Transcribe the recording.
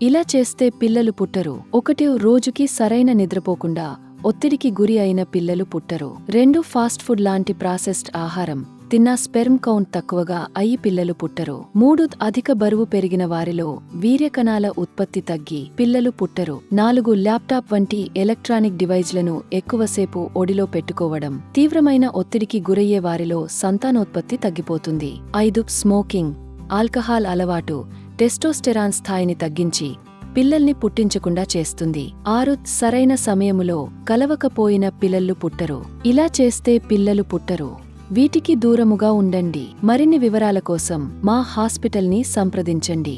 ఇలా చేస్తే పిల్లలు పుట్టరు. 1 రోజుకి సరైన నిద్రపోకుండా ఒత్తిడికి గురి అయిన పిల్లలు పుట్టరు. 2 ఫాస్ట్ ఫుడ్ లాంటి ప్రాసెస్డ్ ఆహారం తిన్నా స్పెర్మ్ కౌంట్ తక్కువగా అయి పిల్లలు పుట్టరు. 3 అధిక బరువు పెరిగిన వారిలో వీర్యకణాల ఉత్పత్తి తగ్గి పిల్లలు పుట్టరు. 4 ల్యాప్టాప్ వంటి ఎలక్ట్రానిక్ డివైజ్లను ఎక్కువసేపు ఒడిలో పెట్టుకోవడం తీవ్రమైన ఒత్తిడికి గురయ్యే వారిలో సంతానోత్పత్తి తగ్గిపోతుంది. 5 స్మోకింగ్, ఆల్కహాల్ అలవాటు టెస్టోస్టెరాన్ స్థాయిని తగ్గించి పిల్లల్ని పుట్టించకుండా చేస్తుంది. 6 సరైన సమయములో కలవకపోయిన పిల్లలు పుట్టరు. ఇలా చేస్తే పిల్లలు పుట్టరు. వీటికి దూరముగా ఉండండి. మరిన్ని వివరాల కోసం మా హాస్పిటల్ని సంప్రదించండి.